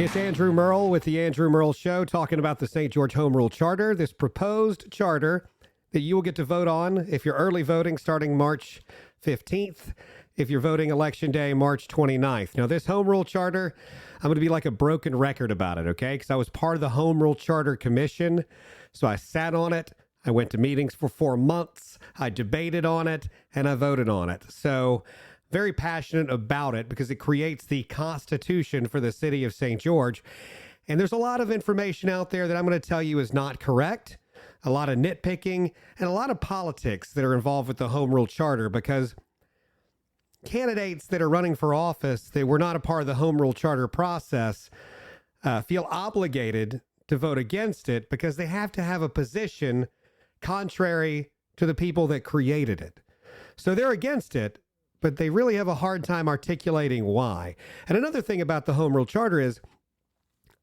It's Andrew Merle with the Andrew Merle Show talking about the St. George Home Rule Charter, this proposed charter that you will get to vote on if you're early voting starting March 15th, if you're voting Election Day, March 29th. Now, this Home Rule Charter, I'm going to be like a broken record about it, okay? Because I was part of the Home Rule Charter Commission, so I sat on it. I went to meetings for 4 months. I debated on it, and I voted on it. So very passionate about it because it creates the Constitution for the city of St. George. And there's a lot of information out there that I'm going to tell you is not correct, a lot of nitpicking, and a lot of politics that are involved with the Home Rule Charter because candidates that are running for office that were not a part of the Home Rule Charter process feel obligated to vote against it because they have to have a position contrary to the people that created it. So they're against it, but they really have a hard time articulating why. And another thing about the Home Rule Charter is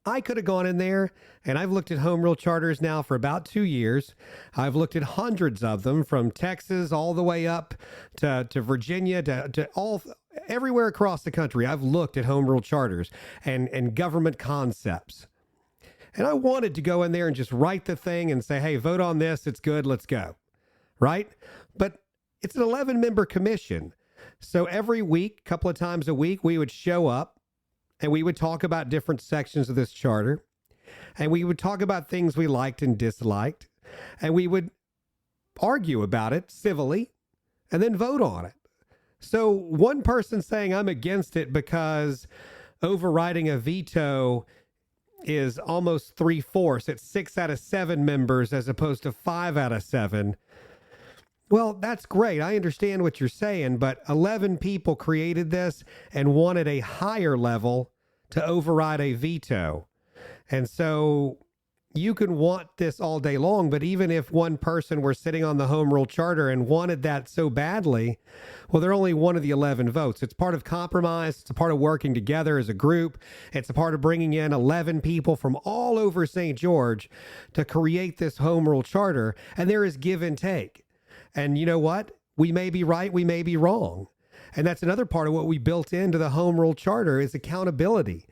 I could have gone in there, and I've looked at Home Rule Charters now for about 2 years. I've looked at hundreds of them from Texas all the way up to Virginia, to everywhere across the country. I've looked at Home Rule Charters and government concepts. And I wanted to go in there and just write the thing and say, hey, vote on this. It's good. Let's go. Right? But it's an 11-member commission. So every week, a couple of times a week, we would show up and we would talk about different sections of this charter. And we would talk about things we liked and disliked. And we would argue about it civilly and then vote on it. So one person saying I'm against it because overriding a veto is almost 3/4. It's 6 out of 7 members as opposed to 5 out of 7. Well, that's great. I understand what you're saying, but 11 people created this and wanted a higher level to override a veto. And so you can want this all day long, but even if one person were sitting on the Home Rule Charter and wanted that so badly, well, they're only one of the 11 votes. It's part of compromise. It's a part of working together as a group. It's a part of bringing in 11 people from all over St. George to create this Home Rule Charter. And there is give and take. And you know what? We may be right. We may be wrong. And that's another part of what we built into the Home Rule Charter is accountability.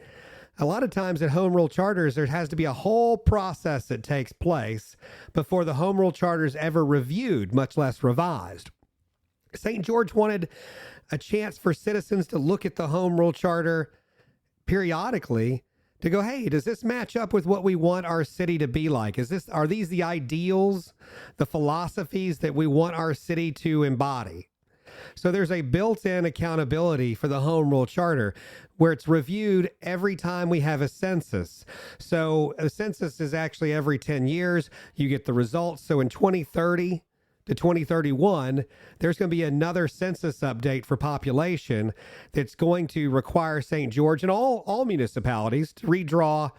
A lot of times at Home Rule Charters, there has to be a whole process that takes place before the Home Rule Charter is ever reviewed, much less revised. St. George wanted a chance for citizens to look at the Home Rule Charter periodically to go, hey, does this match up with what we want our city to be like? Are these the ideals, the philosophies that we want our city to embody? So there's a built-in accountability for the Home Rule Charter where it's reviewed every time we have a census. So a census is actually every 10 years. You get the results. So in 2030 to 2031, there's going to be another census update for population that's going to require St. George and all municipalities to redraw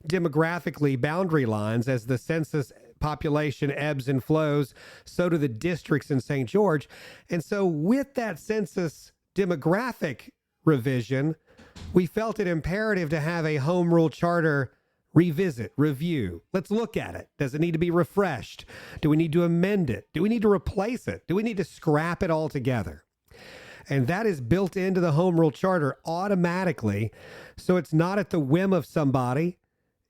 demographically boundary lines as the census population ebbs and flows. So do the districts in St. George. And so with that census demographic revision, we felt it imperative to have a Home Rule Charter review. Let's look at it. Does it need to be refreshed? Do we need to amend it? Do we need to replace it? Do we need to scrap it altogether? And that is built into the Home Rule Charter automatically. So it's not at the whim of somebody.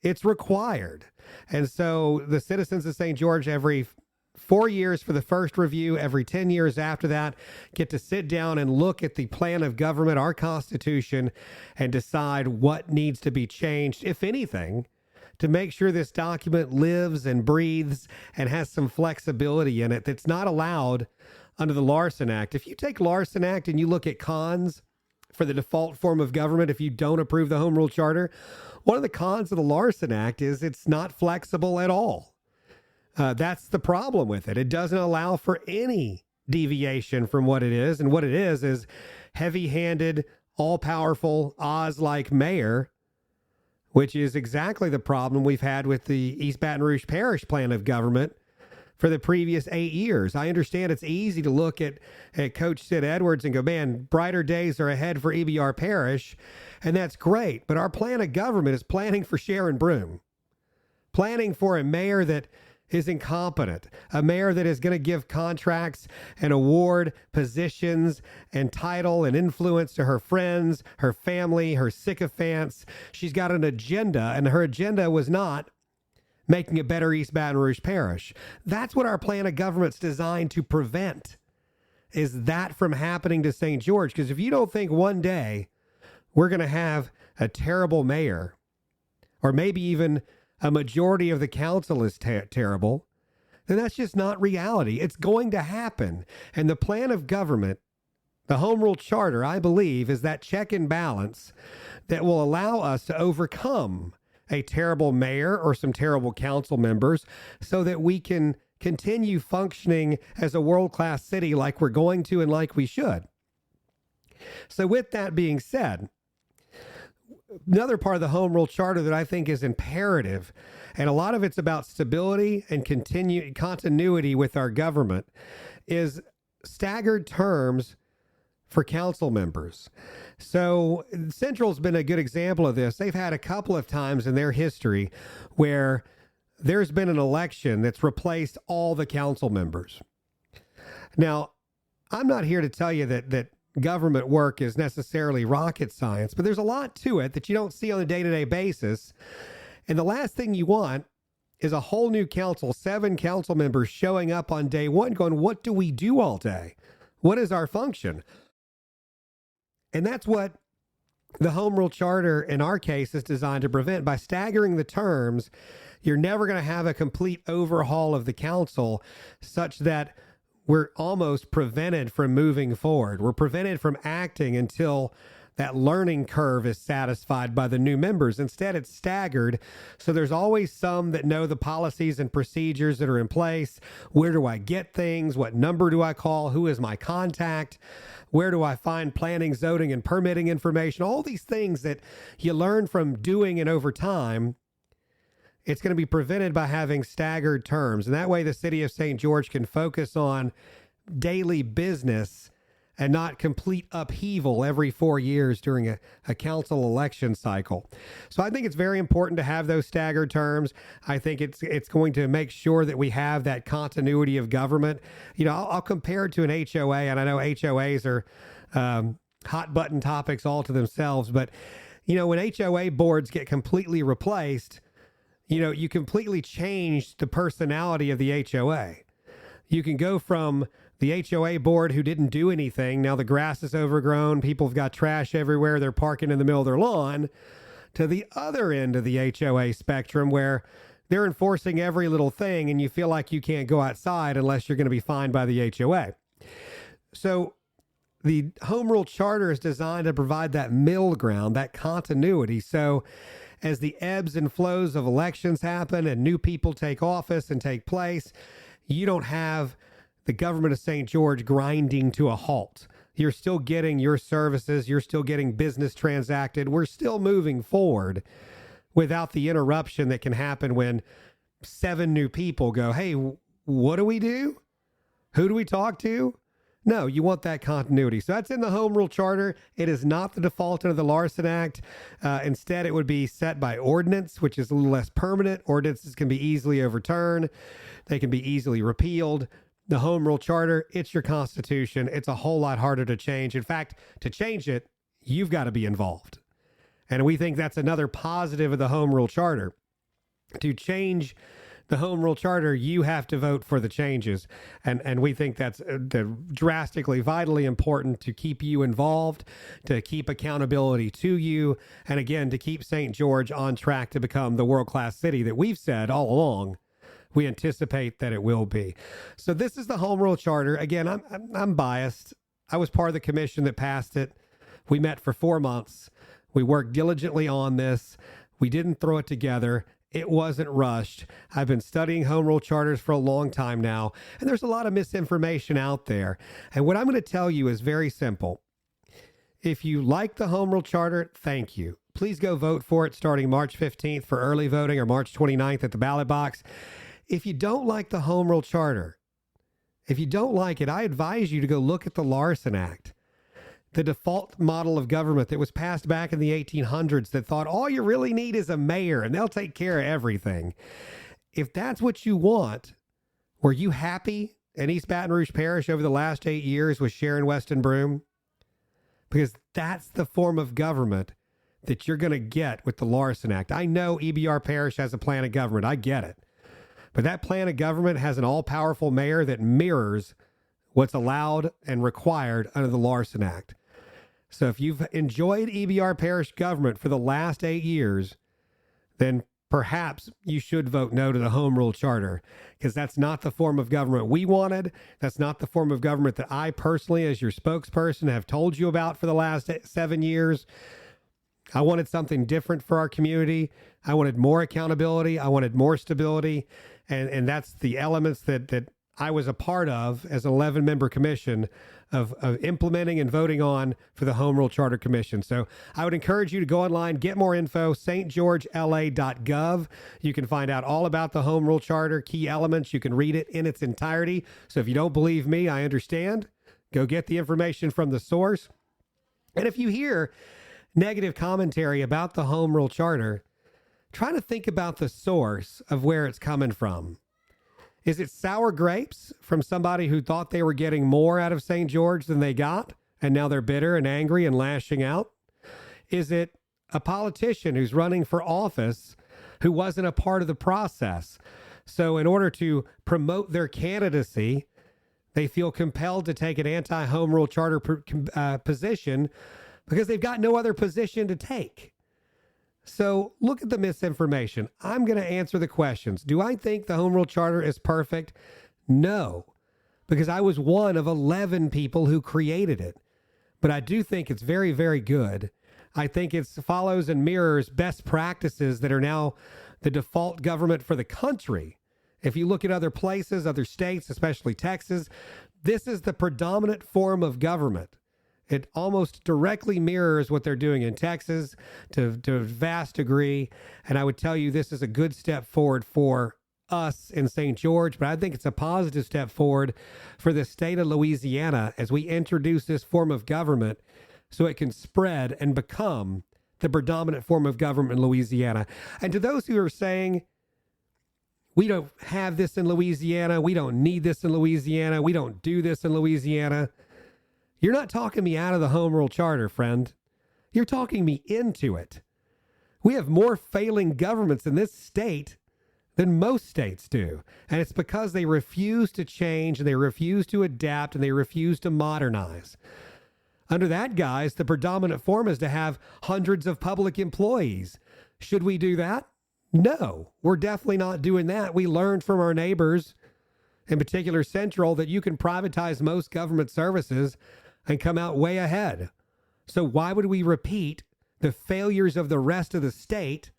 It's required. And so the citizens of St. George every 4 years for the first review, every 10 years after that, get to sit down and look at the plan of government, our Constitution, and decide what needs to be changed, if anything, to make sure this document lives and breathes and has some flexibility in it that's not allowed under the Larson Act. If you take Larson Act and you look at cons for the default form of government, if you don't approve the Home Rule Charter, one of the cons of the Larson Act is it's not flexible at all. That's the problem with it. It doesn't allow for any deviation from what it is. And what it is heavy-handed, all-powerful, Oz-like mayor, which is exactly the problem we've had with the East Baton Rouge Parish plan of government for the previous 8 years. I understand it's easy to look at Coach Sid Edwards and go, man, brighter days are ahead for EBR Parish, and that's great. But our plan of government is planning for Sharon Broome, planning for a mayor that is incompetent. A mayor that is going to give contracts and award positions and title and influence to her friends, her family, her sycophants. She's got an agenda, and her agenda was not making a better East Baton Rouge parish. That's what our plan of government's designed to prevent, is that from happening to St. George. Because if you don't think one day we're going to have a terrible mayor, or maybe even a majority of the council is terrible, then that's just not reality. It's going to happen. And the plan of government, the Home Rule Charter, I believe, is that check and balance that will allow us to overcome a terrible mayor or some terrible council members so that we can continue functioning as a world-class city like we're going to and like we should. So with that being said, another part of the Home Rule Charter that I think is imperative, and a lot of it's about stability and continuity with our government, is staggered terms for council members. So Central's been a good example of this. They've had a couple of times in their history where there's been an election that's replaced all the council members. Now, I'm not here to tell you that government work is necessarily rocket science, but there's a lot to it that you don't see on a day-to-day basis. And the last thing you want is a whole new council, 7 council members showing up on day one going, what do we do all day? What is our function? And that's what the Home Rule Charter, in our case, is designed to prevent. By staggering the terms, you're never going to have a complete overhaul of the council such that we're almost prevented from moving forward. We're prevented from acting until that learning curve is satisfied by the new members. Instead, it's staggered. So there's always some that know the policies and procedures that are in place. Where do I get things? What number do I call? Who is my contact? Where do I find planning, zoning, and permitting information? All these things that you learn from doing it over time. It's going to be prevented by having staggered terms. And that way the city of St. George can focus on daily business and not complete upheaval every 4 years during a council election cycle. So I think it's very important to have those staggered terms. I think it's going to make sure that we have that continuity of government. You know, I'll compare it to an HOA, and I know HOAs are hot button topics all to themselves, but you know, when HOA boards get completely replaced, you know, you completely change the personality of the HOA. You can go from the HOA board who didn't do anything, now the grass is overgrown, people have got trash everywhere, they're parking in the middle of their lawn, to the other end of the HOA spectrum where they're enforcing every little thing and you feel like you can't go outside unless you're going to be fined by the HOA. So the Home Rule Charter is designed to provide that middle ground, that continuity. So as the ebbs and flows of elections happen and new people take office and take place, you don't have the government of St. George grinding to a halt. You're still getting your services. You're still getting business transacted. We're still moving forward without the interruption that can happen when 7 new people go, hey, what do we do? Who do we talk to? No, you want that continuity. So that's in the Home Rule Charter. It is not the default under the Larson Act. Instead, it would be set by ordinance, which is a little less permanent. Ordinances can be easily overturned. They can be easily repealed. The Home Rule Charter, it's your Constitution. It's a whole lot harder to change. In fact, to change it, you've got to be involved. And we think that's another positive of the Home Rule Charter. To change the Home Rule Charter, you have to vote for the changes. And we think that's drastically, vitally important to keep you involved, to keep accountability to you, and again, to keep St. George on track to become the world-class city that we've said all along we anticipate that it will be. So this is the Home Rule Charter. Again, I'm biased. I was part of the commission that passed it. We met for 4 months. We worked diligently on this. We didn't throw it together. It wasn't rushed. I've been studying Home Rule Charters for a long time now, and there's a lot of misinformation out there. And what I'm going to tell you is very simple. If you like the Home Rule Charter, thank you. Please go vote for it starting March 15th for early voting or March 29th at the ballot box. If you don't like the Home Rule Charter, if you don't like it, I advise you to go look at the Larson Act, the default model of government that was passed back in the 1800s that thought all you really need is a mayor and they'll take care of everything. if that's what you want, were you happy in East Baton Rouge Parish over the last 8 years with Sharon Weston Broom? Because that's the form of government that you're going to get with the Larson Act. I know EBR Parish has a plan of government. I get it. But that plan of government has an all-powerful mayor that mirrors what's allowed and required under the Larson Act. So if you've enjoyed EBR Parish government for the last 8 years, then perhaps you should vote no to the Home Rule Charter, because that's not the form of government we wanted. That's not the form of government that I personally, as your spokesperson, have told you about for the last 7 years. I wanted something different for our community. I wanted more accountability. I wanted more stability. And that's the elements that I was a part of as an 11-member commission of implementing and voting on for the Home Rule Charter Commission. So I would encourage you to go online, get more info, stgeorgela.gov. You can find out all about the Home Rule Charter, key elements. You can read it in its entirety. So if you don't believe me, I understand. Go get the information from the source. And if you hear negative commentary about the Home Rule Charter, try to think about the source of where it's coming from. Is it sour grapes from somebody who thought they were getting more out of St. George than they got, and now they're bitter and angry and lashing out? Is it a politician who's running for office who wasn't a part of the process? So in order to promote their candidacy, they feel compelled to take an anti-Home Rule Charter position because they've got no other position to take. So look at the misinformation. I'm going to answer the questions. Do I think the Home Rule Charter is perfect? No, because I was one of 11 people who created it. But I do think it's very, very good. I think it follows and mirrors best practices that are now the default government for the country. If you look at other places, other states, especially Texas, this is the predominant form of government. It almost directly mirrors what they're doing in Texas to a vast degree. And I would tell you this is a good step forward for us in St. George, but I think it's a positive step forward for the state of Louisiana as we introduce this form of government so it can spread and become the predominant form of government in Louisiana. And to those who are saying, we don't have this in Louisiana, we don't need this in Louisiana, we don't do this in Louisiana, you're not talking me out of the Home Rule Charter, friend. You're talking me into it. We have more failing governments in this state than most states do. And it's because they refuse to change, and they refuse to adapt, and they refuse to modernize. Under that guise, the predominant form is to have hundreds of public employees. Should we do that? No, we're definitely not doing that. We learned from our neighbors, in particular Central, that you can privatize most government services and come out way ahead. So why would we repeat the failures of the rest of the state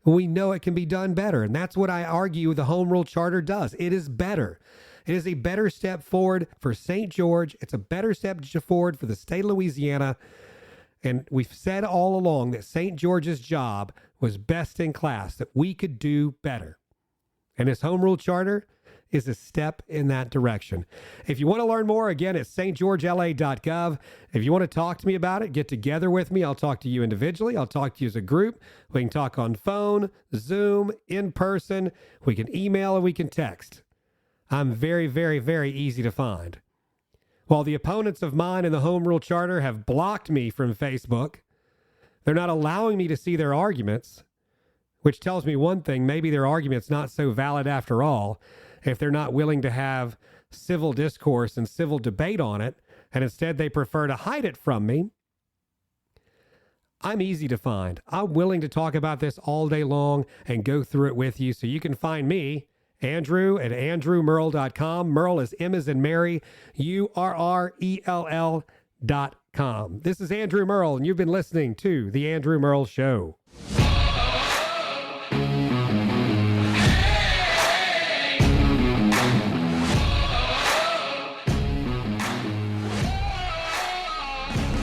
when we know it can be done better? And that's what I argue the Home Rule Charter does. It is better. It is a better step forward for St. George. It's a better step forward for the state of Louisiana. And we've said all along that St. George's job was best in class, that we could do better. And this Home Rule Charter is a step in that direction. If you want to learn more, again, it's stgeorgela.gov. If you want to talk to me about it, get together with me. I'll talk to you individually. I'll talk to you as a group. We can talk on phone, Zoom, in person. We can email, and we can text. I'm very, very, very easy to find. While the opponents of mine in the Home Rule Charter have blocked me from Facebook, they're not allowing me to see their arguments, which tells me one thing: maybe their argument's not so valid after all, if they're not willing to have civil discourse and civil debate on it, and instead they prefer to hide it from me. I'm easy to find. I'm willing to talk about this all day long and go through it with you. So you can find me, Andrew, at andrewmerle.com. Merle is M as in Mary, URRELL.com. This is Andrew Merle, and you've been listening to The Andrew Merle Show.